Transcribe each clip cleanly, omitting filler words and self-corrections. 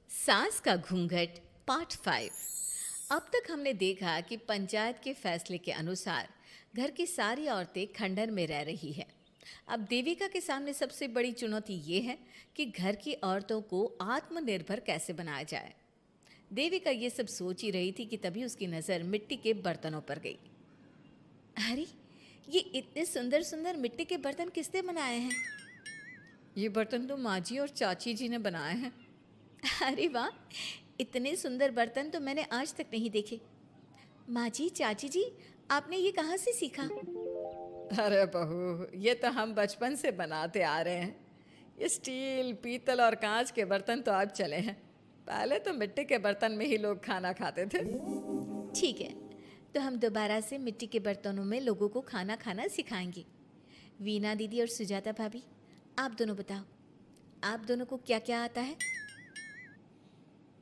सास का घूंघट पार्ट 5। अब तक हमने देखा कि पंचायत के फैसले के अनुसार घर की सारी औरतें खंडहर में रह रही है। अब देविका के सामने सबसे बड़ी चुनौती ये है कि घर की औरतों को आत्मनिर्भर कैसे बनाया जाए। देविका ये सब सोच ही रही थी कि तभी उसकी नज़र मिट्टी के बर्तनों पर गई। अरे, ये इतने सुंदर सुंदर मिट्टी के बर्तन किसने बनाए हैं? ये बर्तन तो माँ जी और चाची जी ने बनाए हैं। अरे वाह, इतने सुंदर बर्तन तो मैंने आज तक नहीं देखे। माँ जी, चाची जी, आपने ये कहाँ से सीखा? अरे बहू, ये तो हम बचपन से बनाते आ रहे हैं। ये स्टील, पीतल और कांच के बर्तन तो अब चले हैं। पहले तो मिट्टी के बर्तन में ही लोग खाना खाते थे। ठीक है, तो हम दोबारा से मिट्टी के बर्तनों में लोगों को खाना खाना सिखाएंगे। वीना दीदी और सुजाता भाभी, आप दोनों बताओ, आप दोनों को क्या क्या आता है?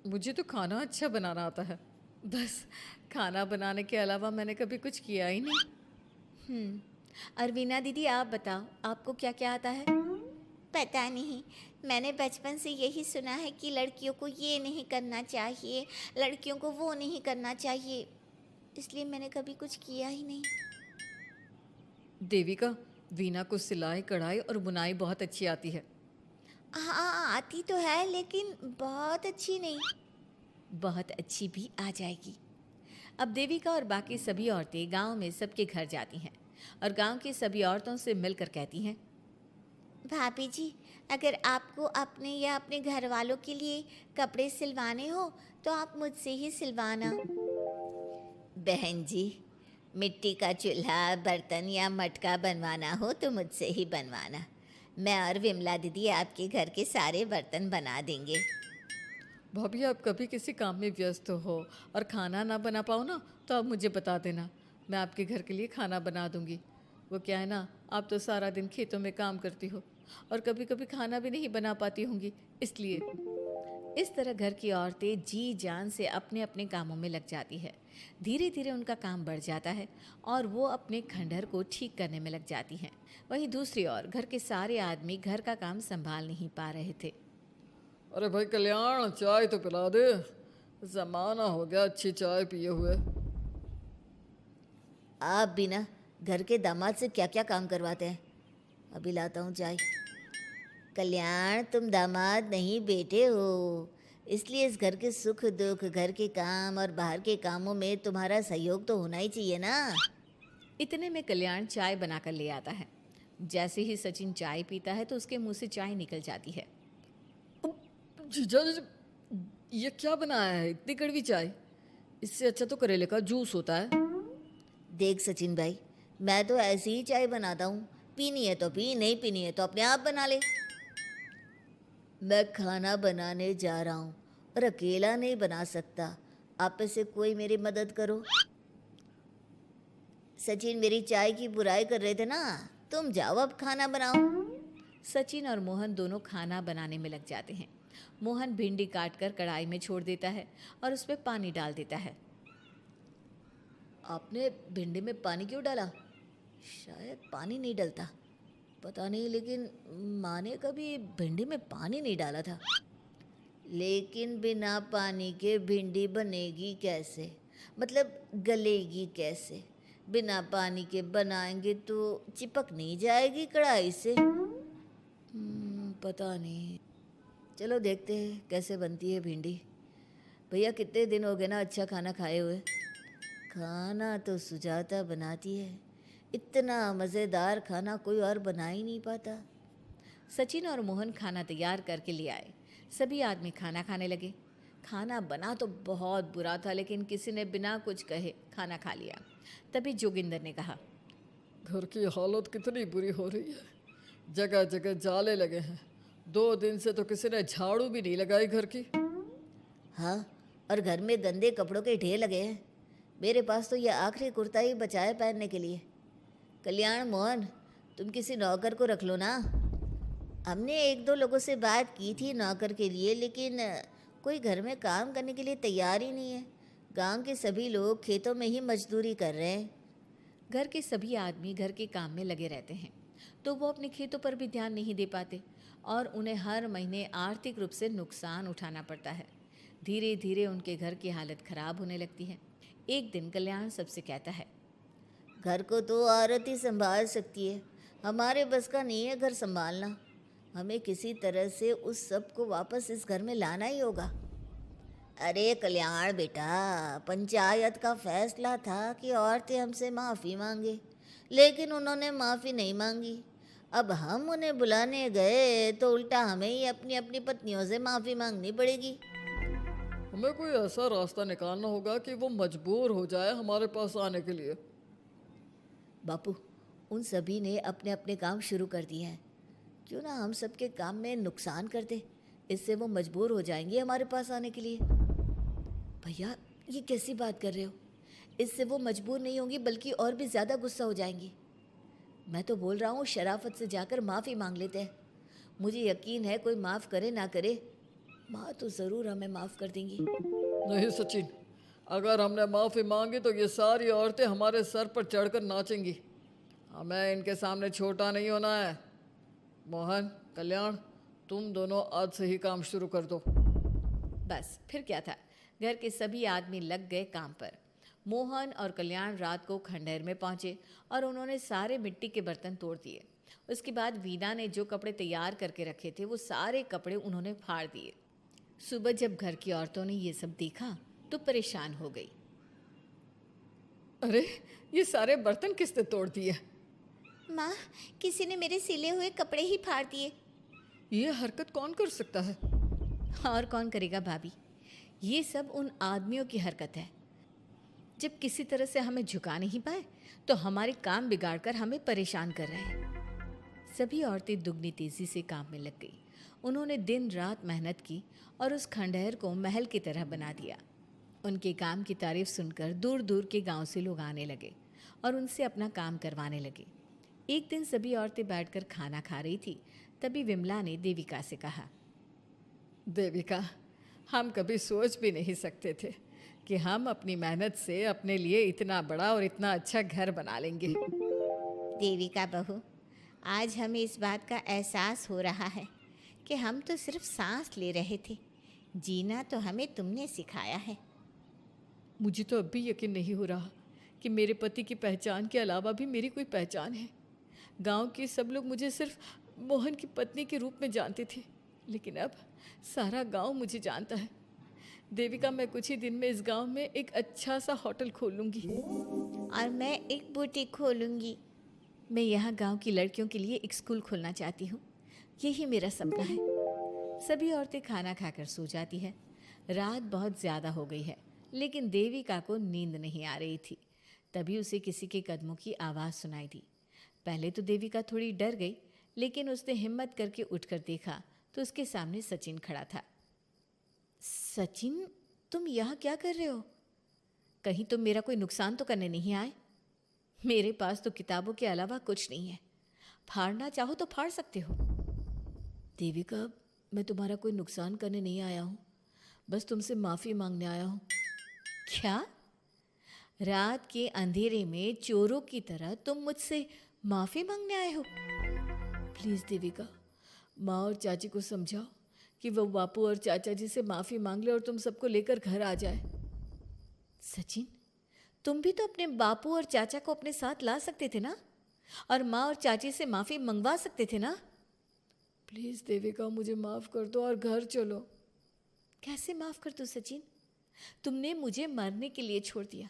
मुझे तो खाना अच्छा बनाना आता है। बस खाना बनाने के अलावा मैंने कभी कुछ किया ही नहीं। और वीना दीदी, आप बताओ, आपको क्या क्या आता है? पता नहीं, मैंने बचपन से यही सुना है कि लड़कियों को ये नहीं करना चाहिए, लड़कियों को वो नहीं करना चाहिए, इसलिए मैंने कभी कुछ किया ही नहीं। देविका, वीना को सिलाई, कढ़ाई और बुनाई बहुत अच्छी आती है। हाँ, आती तो है, लेकिन बहुत अच्छी नहीं। बहुत अच्छी भी आ जाएगी। अब देविका और बाकी सभी औरतें गांव में सबके घर जाती हैं और गांव की सभी औरतों से मिलकर कहती हैं, भाभी जी, अगर आपको अपने या अपने घर वालों के लिए कपड़े सिलवाने हो तो आप मुझसे ही सिलवाना। बहन जी, मिट्टी का चूल्हा, बर्तन या मटका बनवाना हो तो मुझसे ही बनवाना। मैं और विमला दीदी आपके घर के सारे बर्तन बना देंगे। भाभी, आप कभी किसी काम में व्यस्त हो और खाना ना बना पाओ ना, तो आप मुझे बता देना, मैं आपके घर के लिए खाना बना दूंगी। वो क्या है ना, आप तो सारा दिन खेतों में काम करती हो और कभी कभी खाना भी नहीं बना पाती होंगी, इसलिए। इस तरह घर की औरतें जी जान से अपने अपने कामों में लग जाती है। धीरे धीरे उनका काम बढ़ जाता है और वो अपने खंडहर को ठीक करने में लग जाती हैं। वहीं दूसरी ओर घर के सारे आदमी घर का काम संभाल नहीं पा रहे थे। अरे भाई कल्याण, चाय तो पिला दे। जमाना हो गया अच्छी चाय पिए हुए। आप भी ना घर के दामाद से क्या क्या काम करवाते हैं। अभी लाता हूँ चाय। कल्याण, तुम दामाद नहीं बेटे हो, इसलिए इस घर के सुख दुख, घर के काम और बाहर के कामों में तुम्हारा सहयोग तो होना ही चाहिए ना। इतने में कल्याण चाय बनाकर ले आता है। जैसे ही सचिन चाय पीता है तो उसके मुंह से चाय निकल जाती है। जीजा जी, ये क्या बनाया है, इतनी कड़वी चाय? इससे अच्छा तो करेले का जूस होता है। देख सचिन भाई, मैं तो ऐसी ही चाय बनाता हूँ, पीनी है तो पी, नहीं पीनी है तो अपने आप बना ले। मैं खाना बनाने जा रहा हूँ और अकेला नहीं बना सकता, आप में से कोई मेरी मदद करो। सचिन मेरी चाय की बुराई कर रहे थे ना, तुम जाओ अब खाना बनाओ। सचिन और मोहन दोनों खाना बनाने में लग जाते हैं। मोहन भिंडी काटकर कढ़ाई में छोड़ देता है और उसमें पानी डाल देता है। आपने भिंडी में पानी क्यों डाला? शायद पानी नहीं डलता, पता नहीं, लेकिन माँ ने कभी भिंडी में पानी नहीं डाला था। लेकिन बिना पानी के भिंडी बनेगी कैसे, मतलब गलेगी कैसे? बिना पानी के बनाएंगे तो चिपक नहीं जाएगी कढ़ाई से? पता नहीं, चलो देखते हैं कैसे बनती है भिंडी। भैया, कितने दिन हो गए ना अच्छा खाना खाए हुए। खाना तो सुजाता बनाती है, इतना मज़ेदार खाना कोई और बना ही नहीं पाता। सचिन और मोहन खाना तैयार करके ले आए। सभी आदमी खाना खाने लगे। खाना बना तो बहुत बुरा था, लेकिन किसी ने बिना कुछ कहे खाना खा लिया। तभी जोगिंदर ने कहा, घर की हालत कितनी बुरी हो रही है, जगह जगह जाले लगे हैं। 2 दिन से तो किसी ने झाड़ू भी नहीं लगाई घर की। हाँ, और घर में गंदे कपड़ों के ढेर लगे हैं। मेरे पास तो यह आखिरी कुर्ता ही बचा है पहनने के लिए। कल्याण, मोहन, तुम किसी नौकर को रख लो ना। हमने 1-2 लोगों से बात की थी नौकर के लिए, लेकिन कोई घर में काम करने के लिए तैयार ही नहीं है। गांव के सभी लोग खेतों में ही मजदूरी कर रहे हैं। घर के सभी आदमी घर के काम में लगे रहते हैं, तो वो अपने खेतों पर भी ध्यान नहीं दे पाते और उन्हें हर महीने आर्थिक रूप से नुकसान उठाना पड़ता है। धीरे धीरे उनके घर की हालत खराब होने लगती है। एक दिन कल्याण सबसे कहता है, घर को तो औरत ही संभाल सकती है, हमारे बस का नहीं है घर संभालना। हमें किसी तरह से उस सब को वापस इस घर में लाना ही होगा। अरे कल्याण बेटा, पंचायत का फैसला था कि औरतें हमसे माफ़ी मांगे, लेकिन उन्होंने माफ़ी नहीं मांगी। अब हम उन्हें बुलाने गए तो उल्टा हमें ही अपनी अपनी पत्नियों से माफ़ी मांगनी पड़ेगी। हमें कोई ऐसा रास्ता निकालना होगा कि वो मजबूर हो जाए हमारे पास आने के लिए। बापू, उन सभी ने अपने अपने काम शुरू कर दिए हैं। क्यों ना हम सबके काम में नुकसान कर दे, इससे वो मजबूर हो जाएंगे हमारे पास आने के लिए। भैया, ये कैसी बात कर रहे हो? इससे वो मजबूर नहीं होंगी बल्कि और भी ज़्यादा गुस्सा हो जाएंगी। मैं तो बोल रहा हूँ शराफत से जाकर माफ़ी मांग लेते हैं। मुझे यकीन है कोई माफ़ करे ना करे, माँ तो ज़रूर हमें माफ़ कर देंगी। नहीं सचिन, अगर हमने माफ़ी मांगी तो ये सारी औरतें हमारे सर पर चढ़कर नाचेंगी। हमें इनके सामने छोटा नहीं होना है। मोहन, कल्याण, तुम दोनों आज से ही काम शुरू कर दो। बस फिर क्या था, घर के सभी आदमी लग गए काम पर। मोहन और कल्याण रात को खंडहर में पहुंचे और उन्होंने सारे मिट्टी के बर्तन तोड़ दिए। उसके बाद वीना ने जो कपड़े तैयार करके रखे थे वो सारे कपड़े उन्होंने फाड़ दिए। सुबह जब घर की औरतों ने ये सब देखा तो परेशान हो गई। अरे, ये सारे बर्तन किसने तोड़ दिए? माँ, किसी ने मेरे सिले हुए कपड़े ही फाड़ दिए। ये हरकत कौन कर सकता है? और कौन करेगा भाभी, ये सब उन आदमियों की हरकत है। जब किसी तरह से हमें झुका नहीं पाए तो हमारे काम बिगाड़कर हमें परेशान कर रहे हैं। सभी औरतें दुगनी तेजी से काम में लग गई। उन्होंने दिन रात मेहनत की और उस खंडहर को महल की तरह बना दिया। उनके काम की तारीफ सुनकर दूर दूर के गांव से लोग आने लगे और उनसे अपना काम करवाने लगे। एक दिन सभी औरतें बैठकर खाना खा रही थी, तभी विमला ने देविका से कहा, देविका, हम कभी सोच भी नहीं सकते थे कि हम अपनी मेहनत से अपने लिए इतना बड़ा और इतना अच्छा घर बना लेंगे। देविका बहू, आज हमें इस बात का एहसास हो रहा है कि हम तो सिर्फ सांस ले रहे थे, जीना तो हमें तुमने सिखाया है। मुझे तो अब भी यकीन नहीं हो रहा कि मेरे पति की पहचान के अलावा भी मेरी कोई पहचान है। गांव के सब लोग मुझे सिर्फ मोहन की पत्नी के रूप में जानते थे, लेकिन अब सारा गांव मुझे जानता है। देविका, मैं कुछ ही दिन में इस गांव में एक अच्छा सा होटल खोलूंगी। और मैं एक बुटीक खोलूंगी। मैं यहाँ गांव की लड़कियों के लिए एक स्कूल खोलना चाहती हूँ, यही मेरा सपना है। सभी औरतें खाना खाकर सो जाती है। रात बहुत ज़्यादा हो गई है, लेकिन देविका को नींद नहीं आ रही थी। तभी उसे किसी के कदमों की आवाज़ सुनाई दी। पहले तो देविका थोड़ी डर गई, लेकिन उसने हिम्मत करके उठकर देखा तो उसके सामने सचिन खड़ा था। सचिन, तुम यहाँ क्या कर रहे हो? कहीं तुम मेरा कोई नुकसान तो करने नहीं आए? मेरे पास तो किताबों के अलावा कुछ नहीं है, फाड़ना चाहो तो फाड़ सकते हो। देविका, मैं तुम्हारा कोई नुकसान करने नहीं आया हूँ, बस तुमसे माफ़ी मांगने आया हूँ। क्या? रात के अंधेरे में चोरों की तरह तुम मुझसे माफ़ी मांगने आए हो? प्लीज़ देविका, माँ और चाची को समझाओ कि वो बापू और चाचा जी से माफ़ी मांग ले और तुम सबको लेकर घर आ जाए। सचिन, तुम भी तो अपने बापू और चाचा को अपने साथ ला सकते थे ना, और माँ और चाची से माफ़ी मंगवा सकते थे ना। प्लीज़ देविका, मुझे माफ़ कर दो और घर चलो। कैसे माफ़ कर दूँ सचिन? तुमने मुझे मरने के लिए छोड़ दिया।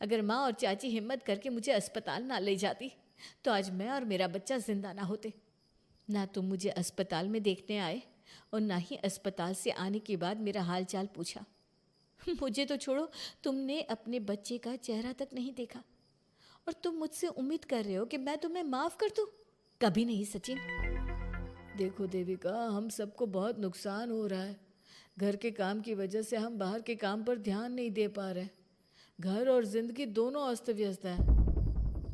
अगर माँ और चाची हिम्मत करके मुझे अस्पताल ना ले जाती तो आज मैं और मेरा बच्चा जिंदा ना होते। ना तुम मुझे अस्पताल में देखने आए और ना ही अस्पताल से आने के बाद मेरा हाल चाल पूछा। मुझे तो छोड़ो, तुमने अपने बच्चे का चेहरा तक नहीं देखा और तुम मुझसे उम्मीद कर रहे हो कि मैं तुम्हें माफ़ कर दूँ? कभी नहीं सचिन। देखो देविका, हम सबको बहुत नुकसान हो रहा है। घर के काम की वजह से हम बाहर के काम पर ध्यान नहीं दे पा रहे। घर और जिंदगी दोनों अस्त व्यस्त है।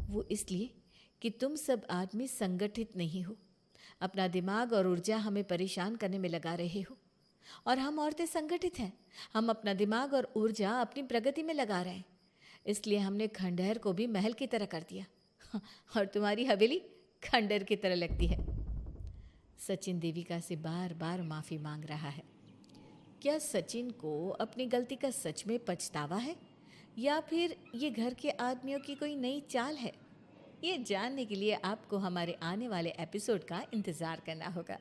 वो इसलिए कि तुम सब आदमी संगठित नहीं हो। अपना दिमाग और ऊर्जा हमें परेशान करने में लगा रहे हो, और हम औरतें संगठित हैं। हम अपना दिमाग और ऊर्जा अपनी प्रगति में लगा रहे हैं। इसलिए हमने खंडहर को भी महल की तरह कर दिया और तुम्हारी हवेली खंडहर की तरह लगती है। सचिन देविका से बार बार माफ़ी मांग रहा है। क्या सचिन को अपनी गलती का सच में पछतावा है या फिर ये घर के आदमियों की कोई नई चाल है? ये जानने के लिए आपको हमारे आने वाले एपिसोड का इंतज़ार करना होगा।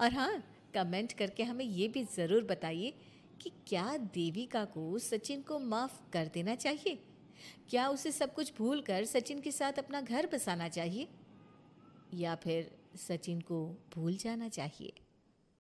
और हाँ, कमेंट करके हमें ये भी ज़रूर बताइए कि क्या देविका को सचिन को माफ़ कर देना चाहिए? क्या उसे सब कुछ भूल कर सचिन के साथ अपना घर बसाना चाहिए या फिर सचिन को भूल जाना चाहिए?